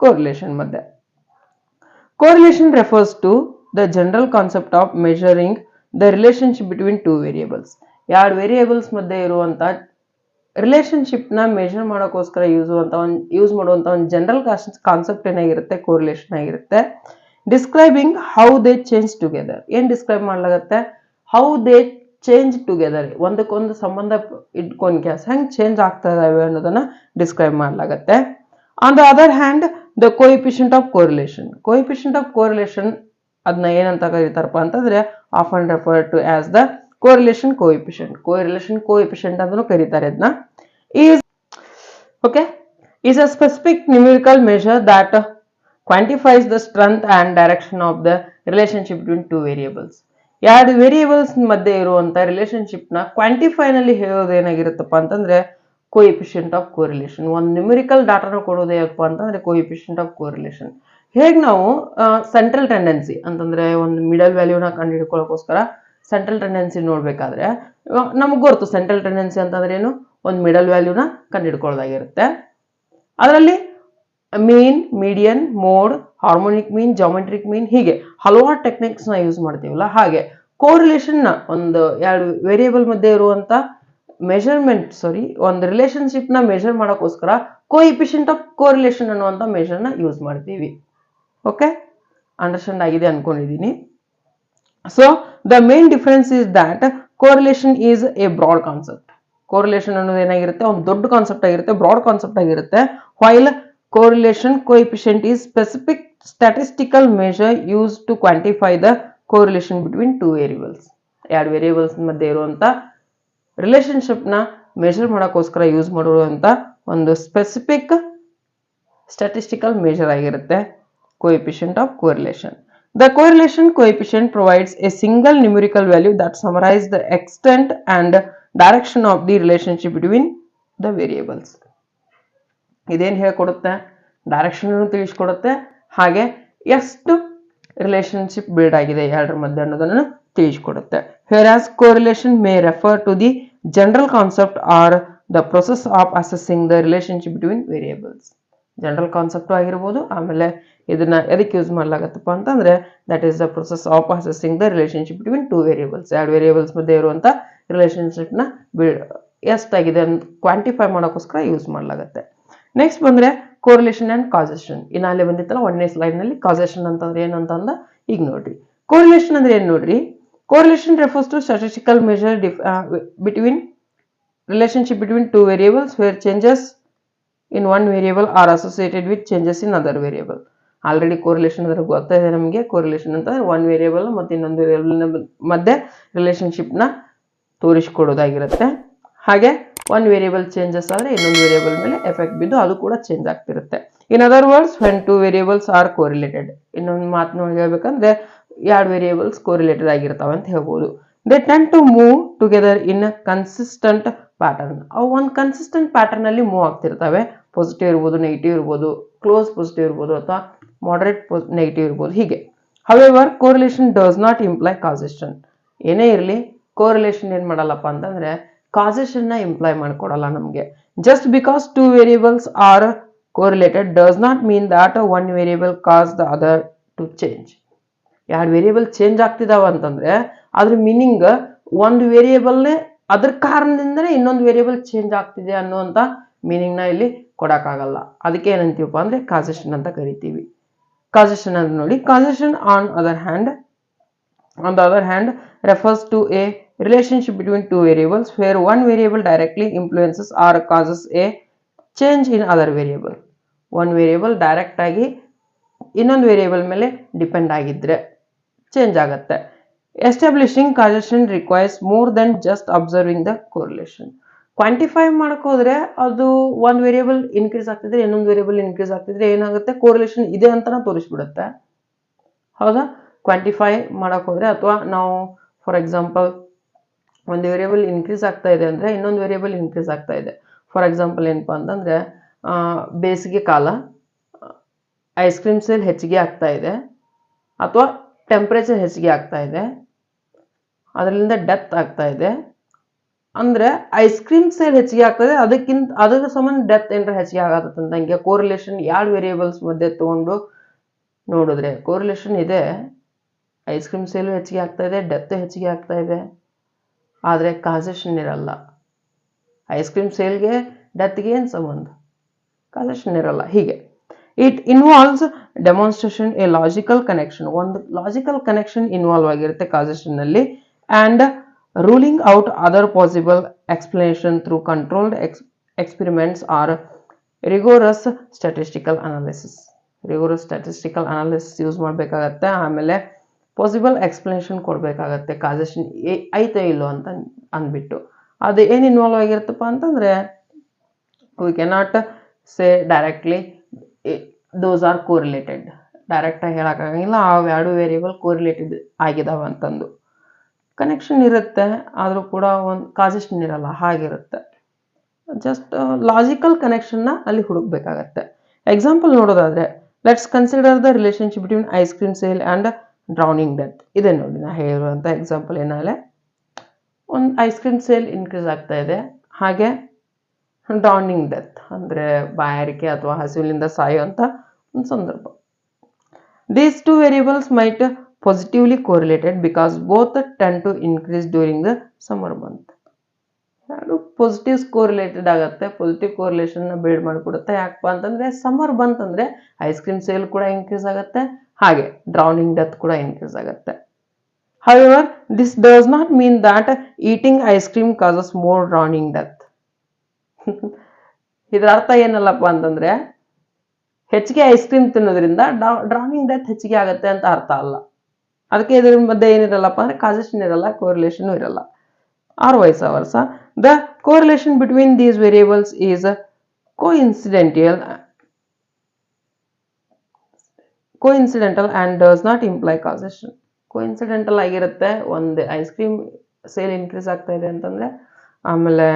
ಕೋರಿಲೇಷನ್ ಮಧ್ಯೆ. Correlation refers to the general concept of measuring the relationship between two variables. ಎರಡು ವೇರಿಯೇಬಲ್ಸ್ ಮಧ್ಯೆ ಇರುವಂಥ ರಿಲೇಷನ್ಶಿಪ್ನ ಮೆಷರ್ ಮಾಡೋಕ್ಕೋಸ್ಕರ ಯೂಸ್ ಮಾಡುವಂಥ ಒಂದು ಜನರಲ್ ಕಾನ್ಸೆಪ್ಟ್ ಏನಾಗಿರುತ್ತೆ, ಕೋರಿಲೇಷನ್ ಆಗಿರುತ್ತೆ. Describing how they change together. ಏನು ಡಿಸ್ಕ್ರೈಬ್ ಮಾಡಲಾಗುತ್ತೆ, ಹೌ ದೇ ಚೇಂಜ್ ಟುಗೆದರ್, ಒಂದಕ್ಕೊಂದು ಸಂಬಂಧ ಇಟ್ಕೊಂಡು ಹೆಂಗೆ ಚೇಂಜ್ ಆಗ್ತಾ ಇದಾವೆ ಅನ್ನೋದನ್ನ ಡಿಸ್ಕ್ರೈಬ್ ಮಾಡಲಾಗುತ್ತೆ. On the other hand the coefficient of correlation. Coefficient of correlation ಅದನ್ನ ಏನಂತ ಕರೀತಾರಪ್ಪ ಅಂತಂದ್ರೆ often refer to as the correlation coefficient. Correlation coefficient ಅಂತಾನೂ ಕರೀತಾರೆ ಅದನ್ನ. Is a specific numerical measure that quantifies the strength and direction of the relationship between two variables. ಎರಡು variables ಮಧ್ಯೆ ಇರುವಂತ ರಿಲೇಷನ್ಶಿಪ್ನ ಕ್ವಾಂಟಿಫೈನಲ್ಲಿ ಹೇಳೋದು ಏನಾಗಿರುತ್ತಪ್ಪ ಅಂತಂದ್ರೆ ಕೋಎಫಿಷಿಯಂಟ್ ಆಫ್ ಕೋರಿಲೇಷನ್. ಒಂದು ನ್ಯೂಮರಿಕಲ್ ಡಾಟಾನ ಕೊಡೋದು ಏನಪ್ಪ ಅಂತಂದ್ರೆ ಕೋಎಫಿಷಿಯಂಟ್ ಆಫ್ ಕೋರಿಲೇಷನ್. ಹೇಗೆ ನಾವು ಸೆಂಟ್ರಲ್ ಟೆಂಡೆನ್ಸಿ ಅಂತಂದ್ರೆ ಒಂದು ಮಿಡಲ್ ವ್ಯಾಲ್ಯೂನ ಕಂಡು ಹಿಡ್ಕೊಳ್ಳೋಕ್ಕೋಸ್ಕರ ಸೆಂಟ್ರಲ್ ಟೆಂಡೆನ್ಸಿ ನೋಡ್ಬೇಕಾದ್ರೆ ನಮಗೆ ಗೊತ್ತು ಸೆಂಟ್ರಲ್ ಟೆಂಡೆನ್ಸಿ ಅಂತಂದ್ರೆ ಏನು, ಒಂದು ಮಿಡಲ್ ವ್ಯಾಲ್ಯೂನ ಕಂಡು ಹಿಡ್ಕೊಳ್ಳೋದಾಗಿರುತ್ತೆ. ಅದರಲ್ಲಿ ಮೀನ್, ಮೀಡಿಯನ್, ಮೋಡ್, ಹಾರ್ಮೋನಿಕ್ ಮೀನ್, ಜಾಮೆಟ್ರಿಕ್ ಮೀನ್, ಹೀಗೆ ಹಲವಾರು ಟೆಕ್ನಿಕ್ಸ್ನ ಯೂಸ್ ಮಾಡ್ತೀವಲ್ಲ, ಹಾಗೆ ಕೋರಿಲೇಷನ್ನ ಒಂದು ಎರಡು ವೇರಿಯೇಬಲ್ ಮಧ್ಯೆ ಇರುವಂತ ಒಂದು ರಿಲೇಷನ್ಶಿಪ್ನ ಮೆಷರ್ ಮಾಡೋಕ್ಕೋಸ್ಕರ ಕೋಎಫಿಷಿಯಂಟ್ ಆಫ್ ಕೋರಿಲೇಷನ್ ಅನ್ನುವಂಥ ಮೆಷರ್ನ ಯೂಸ್ ಮಾಡ್ತೀವಿ. ಓಕೆ, ಅಂಡರ್ಸ್ಟ್ಯಾಂಡ್ ಆಗಿದೆ ಅನ್ಕೊಂಡಿದ್ದೀನಿ. So the main difference is that correlation is a broad concept. Correlation ಅನ್ನೋದು ಏನಾಗಿರುತ್ತೆ, ಒಂದು ದೊಡ್ಡ ಕಾನ್ಸೆಪ್ಟ್ ಆಗಿರುತ್ತೆ, ಬ್ರಾಡ್ ಕಾನ್ಸೆಪ್ಟ್ ಆಗಿರುತ್ತೆ. While correlation coefficient is specific statistical measure use to quantify the correlation between two variables. ಎರಡು variables ಮಧ್ಯೆ ಇರುವಂತ ರಿಲೇಷನ್ಶಿಪ್ನ ಮೆಷರ್ ಮಾಡೋಕ್ಕೋಸ್ಕರ ಯೂಸ್ ಮಾಡುವಂಥ ಒಂದು ಸ್ಪೆಸಿಫಿಕ್ ಸ್ಟ್ಯಾಟಿಸ್ಟಿಕಲ್ ಮೆಷರ್ ಆಗಿರುತ್ತೆ coefficient of correlation. The correlation coefficient provides A single numerical value that summarise the extent and direction of the relationship between the variables. ಇದೇನು ಹೇಳ್ಕೊಡುತ್ತೆ, direction ತಿಳಿಸ್ಕೊಡುತ್ತೆ, ಹಾಗೆ ಎಷ್ಟು ರಿಲೇಷನ್ಶಿಪ್ ಬಿಲ್ಡ್ ಆಗಿದೆ ಎರಡರ ಮಧ್ಯೆ ಅನ್ನೋದನ್ನು ತಿಳಿಸ್ಕೊಡುತ್ತೆ. Whereas correlation may refer to the general concept or the process of assessing the relationship between variables. General concept ಆಗಿರ್ಬೋದು. ಆಮೇಲೆ ಇದನ್ನ ಎದಕ್ಕೆ ಯೂಸ್ ಮಾಡಲಾಗತ್ತಪ್ಪ ಅಂತಂದ್ರೆ that is the process of accessing the relationship between two variables. ಎರಡು variables ಮಧ್ಯೆ ಇರುವಂತ ರಿಲೇಷನ್ಶಿಪ್ನ ಎಷ್ಟಾಗಿದೆ ಅಂತ ಕ್ವಾಂಟಿಫೈ ಮಾಡೋಕ್ಕೋಸ್ಕರ ಯೂಸ್ ಮಾಡಲಾಗುತ್ತೆ. ನೆಕ್ಸ್ಟ್ ಬಂದ್ರೆ ಕೋರಿಲೇಷನ್ ಅಂಡ್ ಕಾಸೇಷನ್. ಇನ್ನಾಲೆ ಬಂದಿತ್ತಲ್ಲ 1ನೇ ಸ್ಲೈಡ್ ನಲ್ಲಿ ಕಾಸೇಷನ್ ಅಂತಂದ್ರೆ ಏನಂತಂದ ಈಗ ನೋಡ್ರಿ. ಕೋರಿಲೇಷನ್ ಅಂದ್ರೆ ಏನ್ ನೋಡ್ರಿ, correlation refers to statistical measure between relationship between two variables where changes in one variable are associated with changes in other variable. Already correlation ಅಂದ್ರೆ ಗೊತ್ತಾಯಿದೆ ನಮಗೆ. ಕೋರಿಲೇಷನ್ ಅಂತಂದ್ರೆ ಒನ್ ವೇರಿಯೇಬಲ್ ಮತ್ತು ಇನ್ನೊಂದು ವೇರಿಯೇಬಲ್ ಮಧ್ಯೆ ರಿಲೇಶನ್ಶಿಪ್ ನ ತೋರಿಸಿಕೊಡೋದಾಗಿರುತ್ತೆ. ಹಾಗೆ ಒನ್ ವೇರಿಯೇಬಲ್ ಚೇಂಜಸ್ ಆದ್ರೆ ಇನ್ನೊಂದು ವೇರಿಯೇಬಲ್ ಮೇಲೆ ಎಫೆಕ್ಟ್ ಬಿದ್ದು ಅದು ಕೂಡ ಚೇಂಜ್ ಆಗ್ತಿರುತ್ತೆ. In other words when two variables are correlated. ಇನ್ನೊಂದು ಮಾತನ್ನ ಹೇಳ್ಬೇಕಂದ್ರೆ ಎರಡು ವೇರಿಯೇಬಲ್ಸ್ ಕೋರಿಲೇಟೆಡ್ ಆಗಿರ್ತಾವೆ ಅಂತ ಹೇಳ್ಬೋದು. They tend to move together in consistent pattern. ಅವು ಒಂದು ಕನ್ಸಿಸ್ಟೆಂಟ್ ಪ್ಯಾಟರ್ನ್ ಅಲ್ಲಿ ಮೂವ್ ಆಗ್ತಿರ್ತವೆ. ಪಾಸಿಟಿವ್ ಇರ್ಬೋದು, ನೆಗೆಟಿವ್ ಇರ್ಬೋದು, ಕ್ಲೋಸ್ ಪಾಸಿಟಿವ್ ಇರ್ಬೋದು ಅಥವಾ ಮಾಡರೇಟ್ ನೆಗೆಟಿವ್ ಇರ್ಬೋದು, ಹೀಗೆ. However correlation does not imply causation. ಏನೇ ಇರಲಿ ಕೋರಿಲೇಷನ್ ಏನ್ ಮಾಡಲ್ಲಪ್ಪ ಅಂತಂದ್ರೆ ಕಾಸೇಷನ್ ನ ಇಂಪ್ಲೈ ಮಾಡ್ಕೊಡಲ್ಲ ನಮಗೆ. Just because two variables are correlated does not mean that one variable cause the other to change. ಎರಡು ವೇರಿಯೇಬಲ್ ಚೇಂಜ್ ಆಗ್ತಿದಾವ ಅಂತಂದ್ರೆ ಅದ್ರ ಮೀನಿಂಗ್ ಒಂದು ವೇರಿಯೇಬಲ್ನೇ ಅದ್ರ ಕಾರಣದಿಂದನೇ ಇನ್ನೊಂದು ವೇರಿಯೇಬಲ್ ಚೇಂಜ್ ಆಗ್ತಿದೆ ಅನ್ನುವಂತ ಮೀನಿಂಗ್ ನ ಇಲ್ಲಿ ಕೊಡಕ್ಕಾಗಲ್ಲ. ಅದಕ್ಕೆ ಏನಂತೀವಪ್ಪ ಅಂದ್ರೆ ಕಾಸೇಷನ್ ಅಂತ ಕರಿತೀವಿ. ಕಾಸೇಷನ್ ಅಂದ್ರೆ ನೋಡಿ, causation on the other hand refers to a relationship between two variables where one variable directly influences or causes a change in other variable. one variable direct ಆಗಿ ಇನ್ನೊಂದು ವೇರಿಯೇಬಲ್ ಮೇಲೆ ಡಿಪೆಂಡ್ ಆಗಿದ್ರೆ change ಆಗುತ್ತೆ. Establishing causation requires more than just observing the correlation. Quantify ಹೋದ್ರೆ ಅದು ಒಂದು variable increase ಆಗ್ತಿದ್ರೆ ಇನ್ನೊಂದು ವೇರಿಯೇಬಲ್ ಇನ್ಕ್ರೀಸ್ ಆಗ್ತಿದ್ರೆ ಏನಾಗುತ್ತೆ, ಕೋರಿಲೇಷನ್ ಇದೆ ಅಂತ ತೋರಿಸ್ಬಿಡುತ್ತೆ. ಹೌದಾ? ಕ್ವಾಂಟಿಫೈ ಹೋದ್ರೆ ಅಥವಾ ನಾವು ಫಾರ್ ಎಕ್ಸಾಂಪಲ್ ಒಂದು ವೇರಿಯೇಬಲ್ ಇನ್ಕ್ರೀಸ್ ಆಗ್ತಾ ಇದೆ ಅಂದ್ರೆ ಇನ್ನೊಂದು ವೇರಿಯೇಬಲ್ ಇನ್ಕ್ರೀಸ್ ಆಗ್ತಾ ಇದೆ. ಫಾರ್ ಎಕ್ಸಾಂಪಲ್ ಏನಪ್ಪಾ ಅಂತಂದ್ರೆ ಬೇಸಿಗೆ ಕಾಲ, ಐಸ್ ಕ್ರೀಮ್ ಸೇಲ್ ಹೆಚ್ಚಿಗೆ ಆಗ್ತಾ ಇದೆ ಅಥವಾ ಟೆಂಪರೇಚರ್ ಹೆಚ್ಚಿಗೆ ಆಗ್ತಾ ಇದೆ, ಅದರಿಂದ ಡೆತ್ ಆಗ್ತಾ ಇದೆ ಅಂದ್ರೆ ಐಸ್ ಕ್ರೀಮ್ ಸೇಲ್ ಹೆಚ್ಚಿಗೆ ಆಗ್ತದೆ, ಅದರ ಸಂಬಂಧ ಡೆತ್ ಏನಾರ ಹೆಚ್ಚಿಗೆ ಆಗತ್ತಂತ. ಹಂಗೆ ಕೋರಿಲೇಷನ್ ಎರಡು ವೇರಿಯೇಬಲ್ಸ್ ಮಧ್ಯೆ ತಗೊಂಡು ನೋಡಿದ್ರೆ ಕೋರಿಲೇಷನ್ ಇದೆ, ಐಸ್ ಕ್ರೀಮ್ ಸೇಲು ಹೆಚ್ಚಿಗೆ ಆಗ್ತಾ ಇದೆ, ಡೆತ್ ಹೆಚ್ಚಿಗೆ ಆಗ್ತಾ ಇದೆ, ಆದರೆ ಕಾಸೇಷನ್ ಇರಲ್ಲ. ಐಸ್ ಕ್ರೀಮ್ ಸೇಲ್ಗೆ ಡೆತ್ಗೆ ಏನು ಸಂಬಂಧ? ಕಾಸೇಷನ್ ಇರಲ್ಲ. ಹೀಗೆ it involves demonstration a logical connection. ಒಂದು ಲಾಜಿಕಲ್ ಕನೆಕ್ಷನ್ ಇನ್ವಾಲ್ವ್ ಆಗಿರುತ್ತೆ ಕಾಸೇಷನ್ ನಲ್ಲಿ. And ruling out other possible explanation through controlled experiments or rigorous statistical analysis. Rigorous statistical analysis use ಮಾಡಬೇಕಾಗತ್ತೆ. ಆಮೇಲೆ ಪಾಸಿಬಲ್ ಎಕ್ಸ್ಪ್ಲನೇಷನ್ ಕೊಡಬೇಕಾಗತ್ತೆ ಕಾಸೇಷನ್ ಐತೆ ಇಲ್ಲೋ ಅಂತ ಅಂದ್ಬಿಟ್ಟು. ಅದು ಏನು ಇನ್ವಾಲ್ವ್ ಆಗಿರುತ್ತಪ್ಪ ಅಂತಂದ್ರೆ we cannot say directly those are correlated. Direct ಆಗಿ ಹೇಳಕ್ಕಾಗಂಗಿಲ್ಲ ಆ ಎರಡು ವೇರಿಯೇಬಲ್ ಕೋರಿಲೇಟೆಡ್ ಆಗಿದಾವ ಅಂತಂದು. ಕನೆಕ್ಷನ್ ಇರುತ್ತೆ ಆದ್ರೂ ಕೂಡ ಒಂದು ಕಾಸೇಷನ್ ಇರಲ್ಲ, ಹಾಗಿರುತ್ತೆ. ಜಸ್ಟ್ ಲಾಜಿಕಲ್ ಕನೆಕ್ಷನ್ ನ ಅಲ್ಲಿ ಹುಡುಕ್ಬೇಕಾಗತ್ತೆ. ಎಕ್ಸಾಂಪಲ್ ನೋಡೋದಾದ್ರೆ let's consider the relationship between ice cream sale and drowning death. ಇದೆ ನೋಡಿ ನಾ ಹೇಳಿರುವಂತ ಎಕ್ಸಾಂಪಲ್. ಏನಾಗಲೇ ಒಂದು ಐಸ್ ಕ್ರೀಮ್ ಸೇಲ್ ಇನ್ಕ್ರೀಸ್ ಆಗ್ತಾ ಇದೆ, ಹಾಗೆ ಡ್ರೌನಿಂಗ್ ಡೆತ್ ಅಂದ್ರೆ ಬಾಯಾರಿಕೆ ಅಥವಾ ಹಸಿವಿನಿಂದ ಸಾಯುವಂತ ಒಂದು ಸಂದರ್ಭ. These two variables might positively correlated because both tend to increase during the summer month. ಎರಡು ಪಾಸಿಟಿವ್ ಕೋರಿಲೇಟೆಡ್ ಆಗುತ್ತೆ, ಪಾಸಿಟಿವ್ ಕೋರಿಲೇಷನ್ ನ ಬಿಲ್ಡ್ ಮಾಡಿಕೊಡುತ್ತೆ. ಯಾಕಪ್ಪ ಅಂತಂದ್ರೆ ಸಮ್ಮರ್ ಬಂತಂದ್ರೆ ಐಸ್ ಕ್ರೀಮ್ ಸೇಲ್ ಕೂಡ ಇನ್ಕ್ರೀಸ್ ಆಗುತ್ತೆ, ಹಾಗೆ ಡ್ರೌನಿಂಗ್ ಡೆತ್ ಕೂಡ ಇನ್ಕ್ರೀಸ್ ಆಗುತ್ತೆ. However, this does not mean that eating ice cream causes more drowning death. ಇದರ ಅರ್ಥ ಏನಲ್ಲಪ್ಪ ಅಂತಂದ್ರೆ ಹೆಚ್ಚಿಗೆ ಐಸ್ ಕ್ರೀಮ್ ತಿನ್ನೋದ್ರಿಂದ ಡ್ರೌನಿಂಗ್ ಡೆತ್ ಹೆಚ್ಚಿಗೆ ಆಗುತ್ತೆ ಅಂತ ಅರ್ಥ ಅಲ್ಲ. ಅದಕ್ಕೆ ಇದ್ರ ಮಧ್ಯೆ ಏನಿರಲ್ಲಪ್ಪ ಅಂದ್ರೆ ಕಾಸೇಷನ್ ಇರಲ್ಲ, ಕೋರಿಲೇಷನ್ ಇರಲ್ಲ. Or vice versa, the correlation between these variables is coincidental and does not imply causation. Coincidental ಆಗಿರುತ್ತೆ. ಒಂದು ಐಸ್ ಕ್ರೀಮ್ ಸೇಲ್ ಇನ್ಕ್ರೀಸ್ ಆಗ್ತಾ ಇದೆ ಅಂತಂದ್ರೆ, ಆಮೇಲೆ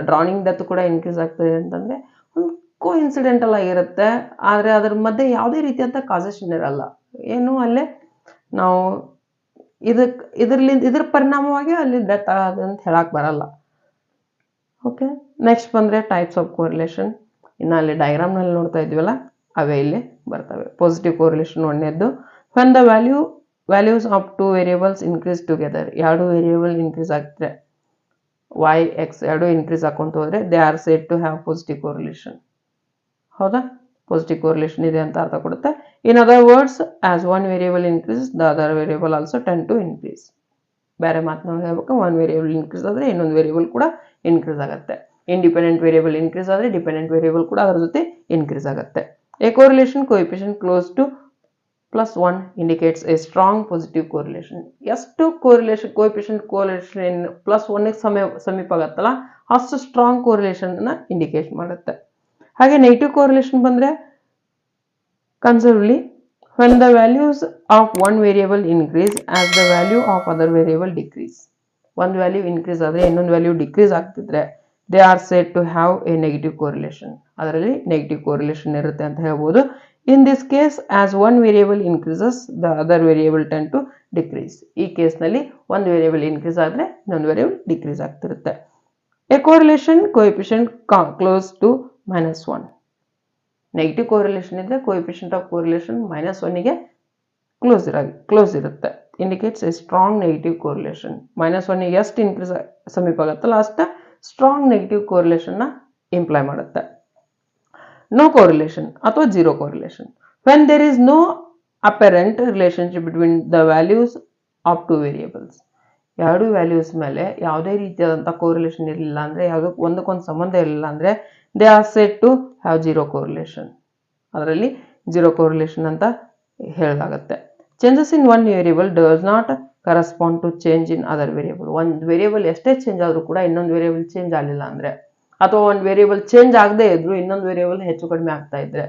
ಡ್ರೌನಿಂಗ್ ಡೆತ್ ಕೂಡ ಇನ್ಕ್ರೀಸ್ ಆಗ್ತಾ ಇದೆ ಅಂತಂದ್ರೆ ಒಂದು ಕೋಇನ್ಸಿಡೆಂಟಲ್ ಆಗಿರುತ್ತೆ. ಆದ್ರೆ ಅದ್ರ ಮಧ್ಯೆ ಯಾವುದೇ ರೀತಿಯಂತ ಕಾಸೇಷನ್ ಇರಲ್ಲ. ಏನು ಅಲ್ಲೇ ನಾವು ಇದ್ರ ಪರಿಣಾಮವಾಗಿ ಅಲ್ಲಿ ಡೆತ್ ಆಗೋದು ಅಂತ ಹೇಳಕ್ ಬರಲ್ಲ. ಓಕೆ, ನೆಕ್ಸ್ಟ್ ಬಂದ್ರೆ ಟೈಪ್ಸ್ ಆಫ್ ಕೋರಿಲೇಷನ್. ಇನ್ನು ಅಲ್ಲಿ ಡಯಾಗ್ರಾಮ್ ನಲ್ಲಿ ನೋಡ್ತಾ ಇದ್ವಲ್ಲ ಅವೇ ಇಲ್ಲಿ ಬರ್ತವೆ. ಪಾಸಿಟಿವ್ ಕೋರಿಲೇಷನ್ ಒಂದೇದ್ದು, when the values of two variables increase together. ಎರಡು ವೇರಿಯೇಬಲ್ ಇನ್ಕ್ರೀಸ್ ಆಗ್ತದೆ, y x ಎರಡು ಇನ್ಕ್ರೀಸ್ ಹಾಕೊಂತ ಹೋದ್ರೆ they are said to have positive correlation. ಹೌದಾ, ಪಾಸಿಟಿವ್ ಕೋರಿಲೇಷನ್ ಇದೆ ಅಂತ ಅರ್ಥ ಕೊಡುತ್ತೆ. In other words, as one variable increase the other variable also tend to increase. ಬೇರೆ ಮಾತನಾಡಿ ಹೇಳ್ಬೇಕು, ಒನ್ ವೇರಿಯೇಬಲ್ ಇನ್ಕ್ರೀಸ್ ಆದರೆ ಇನ್ನೊಂದು ವೇರಿಯೇಬಲ್ ಕೂಡ ಇನ್ಕ್ರೀಸ್ ಆಗುತ್ತೆ. ಇಂಡಿಪೆಂಡೆಂಟ್ ವೇರಿಯೇಬಲ್ ಇನ್ಕ್ರೀಸ್ ಆದರೆ ಡಿಪೆಂಡೆಂಟ್ ವೇರಿಯೇಬಲ್ ಕೂಡ ಅದರ ಜೊತೆ ಇನ್ಕ್ರೀಸ್ ಆಗುತ್ತೆ. A correlation coefficient close to +1 indicates a strong positive correlation. ಎಷ್ಟು ಕೋರಿಲೇಷನ್ ಕೋಎಫಿಷಿಯಂಟ್ ಕೋರಿಲೇಷನ್ +1 ಸಮೀಪ ಆಗತ್ತಲ್ಲ ಅಷ್ಟು ಸ್ಟ್ರಾಂಗ್ ಕೋರಿಲೇಷನ್ ಅನ್ನ ಇಂಡಿಕೇಟ್ ಮಾಡುತ್ತೆ. ಹಾಗೆ ನೆಗೆಟಿವ್ ಕೋರಿಲೇಷನ್ ಬಂದ್ರೆ ಕನ್ಸರ್ವ್ಲಿ when the values of one variable increase as the value of other variable decrease. ಒಂದು value increase ಆದರೆ ಇನ್ನೊಂದು ವ್ಯಾಲ್ಯೂ ಡಿಕ್ರೀಸ್ ಆಗ್ತಿದ್ರೆ they are said to have a negative correlation. ಅದರಲ್ಲಿ negative correlation ಇರುತ್ತೆ ಅಂತ ಹೇಳ್ಬೋದು. In this case, as one variable increases, the other variable tend to decrease. ಈ ಕೇಸ್ನಲ್ಲಿ ಒಂದು ವೇರಿಯೇಬಲ್ ಇನ್ಕ್ರೀಸ್ ಆದರೆ ಇನ್ನೊಂದು ವೇರಿಯೇಬಲ್ ಡಿಕ್ರೀಸ್ ಆಗ್ತಿರುತ್ತೆ. A correlation coefficient close to -1. Negative correlation ಇದ್ರೆ ಕೋಎಫಿಷಿಯಂಟ್ ಆಫ್ ಕೋರಿಲೇಷನ್ -1ಗೆ ಕ್ಲೋಸ್ ಇರುತ್ತೆ. Indicates a strong negative correlation. -1ಗೆ ಎಷ್ಟು ಇನ್ಕ್ರೀಸ್ ಸಮೀಪ ಆಗುತ್ತಲ್ಲ ಅಷ್ಟ ಸ್ಟ್ರಾಂಗ್ ನೆಗೆಟಿವ್ ಕೋರಿಲೇಷನ್ ನ ಇಂಪ್ಲೈ ಮಾಡುತ್ತೆ. ನೋ ಕೋರಿಲೇಷನ್ ಅಥವಾ zero correlation. When there is no apparent relationship between the values of two variables. ಎರಡು ವ್ಯಾಲ್ಯೂಸ್ ಮೇಲೆ ಯಾವುದೇ ರೀತಿಯಾದಂಥ ಕೋರಿಲೇಷನ್ ಇರಲಿಲ್ಲ ಅಂದರೆ, ಯಾವುದಕ್ಕೆ ಒಂದಕ್ಕೊಂದು ಸಂಬಂಧ ಇರಲಿಲ್ಲ ಅಂದರೆ they are said to have zero correlation. ಅದರಲ್ಲಿ ಜೀರೋ ಕೋರಿಲೇಷನ್ ಅಂತ ಹೇಳಲಾಗುತ್ತೆ. Changes in one variable does not correspond to change in other variable. ಒಂದು ವೇರಿಯೇಬಲ್ ಎಷ್ಟೇ ಚೇಂಜ್ ಆದರೂ ಕೂಡ ಇನ್ನೊಂದು ವೇರಿಯೇಬಲ್ ಚೇಂಜ್ ಆಗಲಿಲ್ಲ ಅಂದರೆ, ಅಥವಾ ಒಂದು ವೇರಿಯೇಬಲ್ ಚೇಂಜ್ ಆಗದೇ ಇದ್ರು ಇನ್ನೊಂದು ವೇರಿಯೇಬಲ್ ಹೆಚ್ಚು ಕಡಿಮೆ ಆಗ್ತಾ ಇದ್ರೆ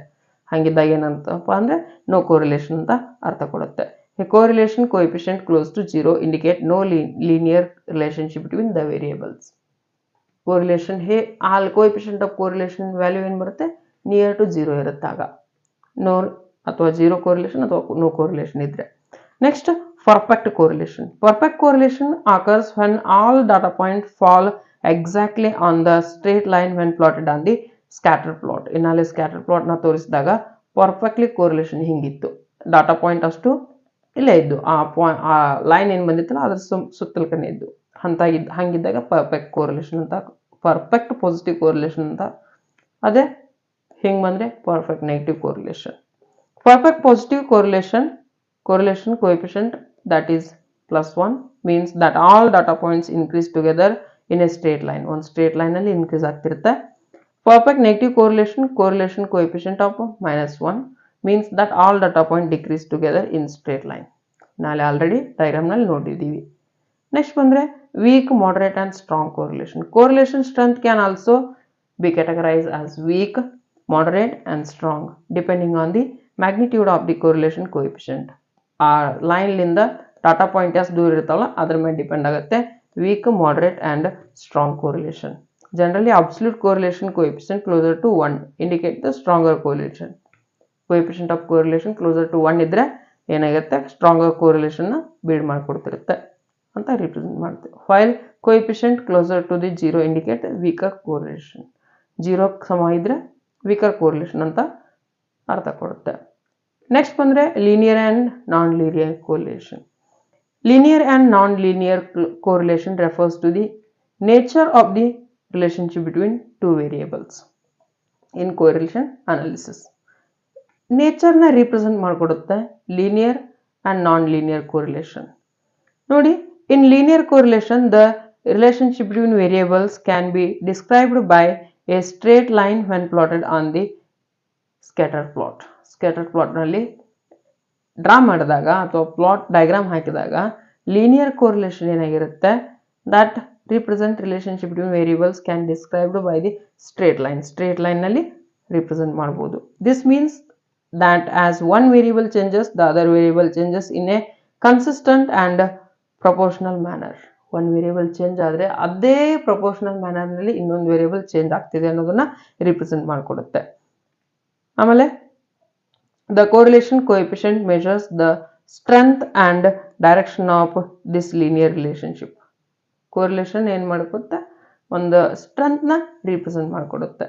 ಹಂಗಿದ್ದಾಗ ಏನಂತಪ್ಪ ಅಂದರೆ ನೋ ಕೋರಿಲೇಷನ್ ಅಂತ ಅರ್ಥ ಕೊಡುತ್ತೆ. A correlation coefficient close to zero indicate no linear relationship between the variables. Correlation ಅಲ್ಲಿ ಕೋಎಫಿಷಿಯಂಟ್ ಆಫ್ ಕೋರಿಲೇಷನ್ ವ್ಯಾಲ್ಯೂ ಏನು ಬರುತ್ತೆ, ನಿಯರ್ ಟು ಜೀರೋ ಇರುತ್ತಾಗ ನೋ ಅಥವಾ ಜೀರೋ ಕೋರಿಲೇಷನ್ ಅಥವಾ ನೋ ಕೋರಿಲೇಷನ್ ಇದ್ರೆ. Next perfect correlation. Perfect correlation occurs when all data point fall exactly on the straight line when plotted on the scatter plot. ಇನ್ನಲ್ಲಿ scatter plot ನ ತೋರಿಸಿದಾಗ perfectly correlation ಹಿಂಗಿತ್ತು. Data point ಅಷ್ಟು ಇಲ್ಲೇ ಇದ್ದು, ಆ ಲೈನ್ ಏನು ಬಂದಿತ್ತಲ್ಲ ಅದ್ರ ಸುತ್ತಲ್ಕನೇ ಇದ್ದು ಹಂಗಿದ್ದಾಗ ಪರ್ಫೆಕ್ಟ್ ಕೋರಿಲೇಷನ್ ಅಂತ, ಪರ್ಫೆಕ್ಟ್ ಪಾಸಿಟಿವ್ ಕೋರಿಲೇಷನ್ ಅಂತ. ಅದೇ ಹಿಂಗೆ ಬಂದರೆ perfect negative correlation. Perfect positive correlation coefficient that is +1 means that all data points increase together in a straight line. ಒಂದು ಸ್ಟ್ರೇಟ್ ಲೈನ್ ಅಲ್ಲಿ ಇನ್ಕ್ರೀಸ್ ಆಗ್ತಿರುತ್ತೆ. Perfect negative correlation coefficient of -1 means that all data point decrease together in straight line. ನಾಳೆ already ಡಯಾಗ್ರಾಮ್ನಲ್ಲಿ ನೋಡಿದ್ದೀವಿ. Next ಬಂದರೆ weak, moderate and strong correlation. Correlation strength can also be categorized as weak, moderate and strong depending on the magnitude of the correlation coefficient. ಆ ಲೈನ್ಲಿಂದ data point ಎಷ್ಟು ದೂರ ಇರ್ತಾವಲ್ಲ ಅದ್ರ ಮೇಲೆ depend ಆಗುತ್ತೆ weak, moderate and strong correlation. Generally, absolute correlation coefficient closer to 1 indicate the stronger correlation. Coefficient of correlation closer to 1 ಇದ್ರೆ ಏನಾಗುತ್ತೆ, stronger correlation build ಮಾಡಿಕೊಡ್ತಿರುತ್ತೆ ಅಂತ ರಿಪ್ರೆಸೆಂಟ್ ಮಾಡ್ತೀವಿ. While coefficient closer to the zero indicate weaker correlation. ಜೀರೋಕ್ಕೆ ಸಮ ಇದ್ರೆ weaker correlation ಅಂತ ಅರ್ಥ ಕೊಡುತ್ತೆ. ನೆಕ್ಸ್ಟ್ ಬಂದರೆ linear and non linear correlation. Linear and non-linear correlation refers to the nature of the relationship between two variables in correlation analysis. Nature na represent ಮಾಡಿಕೊಡುತ್ತೆ linear and non-linear correlation. ನೋಡಿ, in linear correlation the relationship between variables can be described by a straight line when plotted on the scatter plot. Scatter plot ನಲ್ಲಿ draw ಮಾಡಿದಾಗ ಅಥವಾ plot diagram ಹಾಕಿದಾಗ linear correlation ಏನಾಗಿರುತ್ತೆ, that represent relationship between variables can described by the straight line. Straight ಲೈನ್ನಲ್ಲಿ represent ಮಾಡ್ಬೋದು. This means that as one variable changes, the other variable changes in a consistent and proportional manner. one variable change ಆದರೆ ಅದೇ proportional ಮ್ಯಾನರ್ನಲ್ಲಿ ಇನ್ನೊಂದು variable change ಆಗ್ತಿದೆ ಅನ್ನೋದನ್ನ represent ಮಾಡಿಕೊಡುತ್ತೆ. ಆಮೇಲೆ the correlation coefficient measures the strength and direction of this linear relationship. correlation ಏನು ಮಾಡುತ್ತೆ, ಒಂದು ಸ್ಟ್ರೆಂತ್ ನ ರಿಪ್ರೆಸೆಂಟ್ ಮಾಡಿಕೊಡುತ್ತೆ.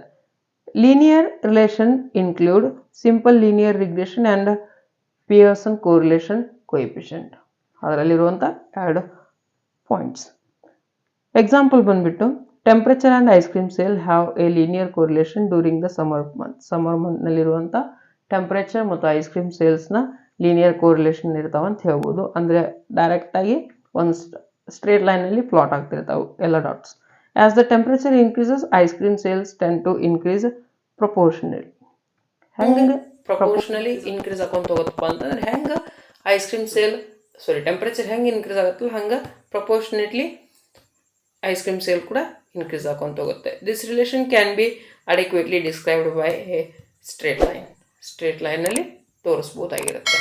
Linear relation include simple linear regression and Pearson correlation coefficient. ಅದರಲ್ಲಿರುವಂಥ ಎರಡು ಪಾಯಿಂಟ್ಸ್. ಎಕ್ಸಾಂಪಲ್ ಬಂದ್ಬಿಟ್ಟು temperature and ice cream sale have a linear correlation during the summer ಮಂತ್ನಲ್ಲಿರುವಂಥ ಟೆಂಪರೇಚರ್ ಮತ್ತು ಐಸ್ ಕ್ರೀಮ್ ಸೇಲ್ಸ್ನ ಲೀನಿಯರ್ ಕೋರಿಲೇಷನ್ ಇರ್ತಾವೆ ಅಂತ ಹೇಳ್ಬೋದು. ಅಂದರೆ ಡೈರೆಕ್ಟಾಗಿ ಒಂದು ಸ್ಟ್ರೇಟ್ ಲೈನಲ್ಲಿ ಪ್ಲಾಟ್ ಆಗ್ತಿರ್ತಾವೆ ಎಲ್ಲ dots. As the temperature increases ice cream sales tend to increase proportionally. ಹೆಂಗೆ ಪ್ರಪೋರ್ಷನಲಿ ಇನ್ಕ್ರೀಸ್ ಆಕೊಂತ ಹೋಗುತ್ತಪ್ಪ ಅಂತಂದ್ರೆ ಹೆಂಗೆ ಐಸ್ ಕ್ರೀಮ್ ಸೇಲ್ ಟೆಂಪರೇಚರ್ ಹೆಂಗೆ ಇನ್ಕ್ರೀಸ್ ಆಗುತ್ತಲ್ಲ ಹಂಗೆ ಪ್ರಪೋರ್ಷನೇಟ್ಲಿ ಐಸ್ ಕ್ರೀಮ್ ಸೇಲ್ ಕೂಡ ಇನ್ಕ್ರೀಸ್ ಆಕೊಂತ ಹೋಗುತ್ತೆ. This relation can be adequately described by a straight ಲೈನಲ್ಲಿ ತೋರಿಸ್ಬೋದಾಗಿರುತ್ತೆ.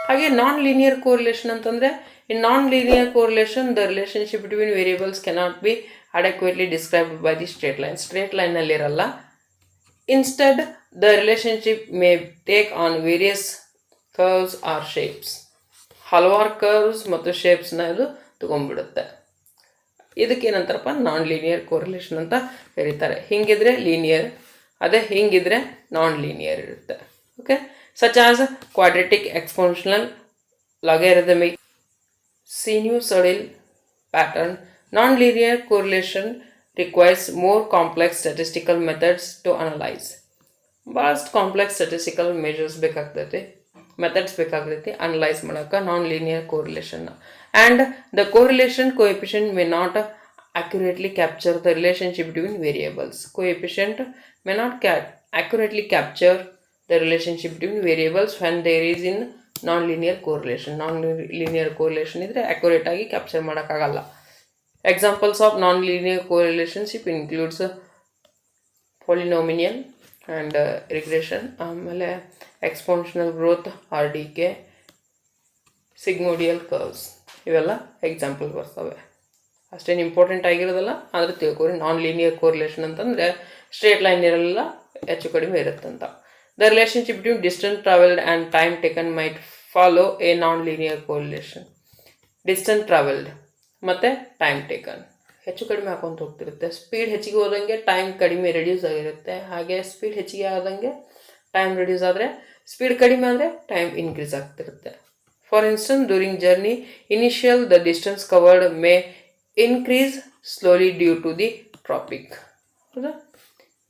ಹಾಗೆ ನಾನ್ ಲೀನಿಯರ್ ಕೋರಿಲೇಷನ್ ಅಂತಂದರೆ in non linear correlation the relationship between variables cannot be adequately described by the straight ಲೈನಲ್ಲಿರಲ್ಲ. Instead the relationship may take on various curves or shapes. ಹಲವಾರು curves ಮತ್ತು ಶೇಪ್ಸ್ನ ಇದು ತೊಗೊಂಡ್ಬಿಡುತ್ತೆ. ಇದಕ್ಕೇನಂತಾರಪ್ಪ ನಾನ್ linear correlation ಅಂತ ಕರೀತಾರೆ. ಹಿಂಗಿದ್ರೆ linear, ಅದೇ ಹಿಂಗಿದ್ರೆ non linear ಇರುತ್ತೆ. Okay, such as quadratic, exponential, logarithmic, sinusoidal pattern. Non-linear correlation requires more complex statistical methods to analyze. ಭಾಳಷ್ಟು complex statistical methods ಬೇಕಾಗ್ತೈತಿ ಅನಲೈಸ್ ಮಾಡೋಕೆ ನಾನ್ ಲೀನಿಯರ್ ಕೋರಿಲೇಷನ್ನ. And the correlation coefficient may not accurately capture the relationship between variables. Coefficient may not accurately capture the relationship between variables when there is in non-linear correlation. Non-linear correlation ಇದ್ರೆ accurate ಆಗಿ capture ಮಾಡೋಕ್ಕಾಗಲ್ಲ. Examples of non-linear correlationship includes polynomial and regression, ಆಮೇಲೆ exponential growth or decay, sigmoidal curves. ಇವೆಲ್ಲ ಎಕ್ಸಾಂಪಲ್ ಬರ್ತವೆ. ಅಷ್ಟೇನು important ಆಗಿರೋದಲ್ಲ, ಆದರೆ ತಿಳ್ಕೊರಿ. ನಾನ್ ಲೀನಿಯರ್ ಕೋರಿಲೇಷನ್ ಅಂತಂದರೆ ಸ್ಟ್ರೇಟ್ ಲೈನ್ ಇರಲ್ಲ, ಹೆಚ್ಚು ಕಡಿಮೆ ಇರುತ್ತಂತ. The relationship between distance travelled and time taken might follow a non linear correlation. Distance travelled ಮತ್ತು ಟೈಮ್ ಟೇಕನ್ ಹೆಚ್ಚು ಕಡಿಮೆ ಹಾಕೊಂತ ಹೋಗ್ತಿರುತ್ತೆ. ಸ್ಪೀಡ್ ಹೆಚ್ಚಿಗೆ ಹೋದಂಗೆ ಟೈಮ್ ಕಡಿಮೆ ರೆಡ್ಯೂಸ್ ಆಗಿರುತ್ತೆ. ಹಾಗೆ ಸ್ಪೀಡ್ ಹೆಚ್ಚಿಗೆ ಆದಂಗೆ ಟೈಮ್ ರೆಡ್ಯೂಸ್ ಆದರೆ, ಸ್ಪೀಡ್ ಕಡಿಮೆ ಆದರೆ ಟೈಮ್ ಇನ್ಕ್ರೀಸ್ ಆಗ್ತಿರುತ್ತೆ. For instance, during journey initial the distance covered May increase slowly due to the tropic.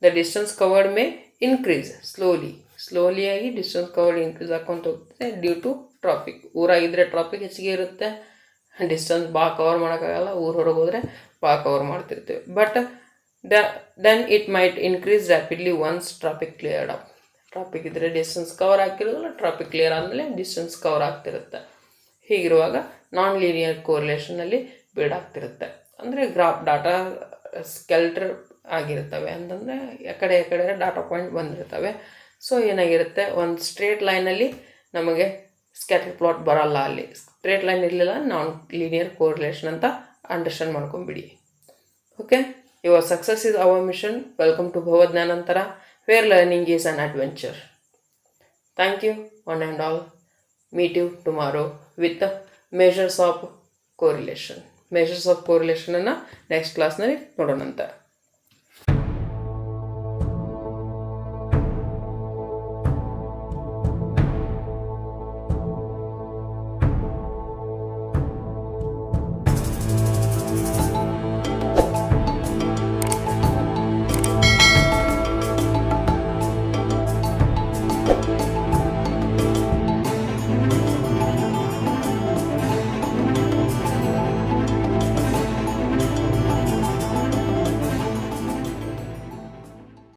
The distance covered may increase slowly ಆಗಿ ಡಿಸ್ಟೆನ್ಸ್ ಕವರ್ಡ್ ಇನ್ಕ್ರೀಸ್ ಆಕೊಂತ ಹೋಗ್ತದೆ ಡ್ಯೂ ಟು ಟ್ರಾಫಿಕ್. ಊರಾಗಿದ್ದರೆ ಟ್ರಾಫಿಕ್ ಹೆಚ್ಚಿಗೆ ಇರುತ್ತೆ, distance ಭಾಳ cover ಮಾಡೋಕ್ಕಾಗಲ್ಲ. ಊರು ಹೊರಗೆ ಹೋದರೆ ಭಾಳ ಕವರ್ ಮಾಡ್ತಿರ್ತೀವಿ. But then it might increase rapidly once traffic cleared up. Traffic ಇದ್ದರೆ ಡಿಸ್ಟೆನ್ಸ್ ಕವರ್ ಆಗ್ತಿರೋದಿಲ್ಲ, ಟ್ರಾಫಿಕ್ ಕ್ಲಿಯರ್ ಆದಮೇಲೆ ಡಿಸ್ಟೆನ್ಸ್ ಕವರ್ ಆಗ್ತಿರುತ್ತೆ. ಹೀಗಿರುವಾಗ ನಾನ್ ಲೀನಿಯರ್ ಕೋರಿಲೇಷನಲ್ಲಿ ಬಿಲ್ಡ್ ಆಗ್ತಿರುತ್ತೆ. ಅಂದರೆ ಡಾಟಾ ಸ್ಕೆಲ್ಟರ್ ಆಗಿರ್ತವೆ, ಅಂತಂದರೆ ಎಕಡೆ ಡಾಟಾ ಪಾಯಿಂಟ್ ಬಂದಿರ್ತವೆ. ಸೊ ಏನಾಗಿರುತ್ತೆ, ಒಂದು ಸ್ಟ್ರೇಟ್ ಲೈನಲ್ಲಿ ನಮಗೆ ಸ್ಕ್ಯಾಟರ್ ಪ್ಲಾಟ್ ಬರಲ್ಲ. ಅಲ್ಲಿ ಸ್ಟ್ರೇಟ್ ಲೈನ್ ಇರಲಿಲ್ಲ, ನಾನ್ ಲೀನಿಯರ್ ಕೋರಿಲೇಷನ್ ಅಂತ ಅಂಡರ್ಸ್ಟ್ಯಾಂಡ್ ಮಾಡ್ಕೊಂಬಿಡಿ. Okay, your success is our mission. Welcome to ಭವಜ್ಞಾನಂತರ, where learning is an adventure. Thank you one and all. Meet you tomorrow with measures of correlation. Measures of ಕೋರಿಲೇಷನನ್ನು next ಕ್ಲಾಸ್ನಲ್ಲಿ ನೋಡೋಣಂತ.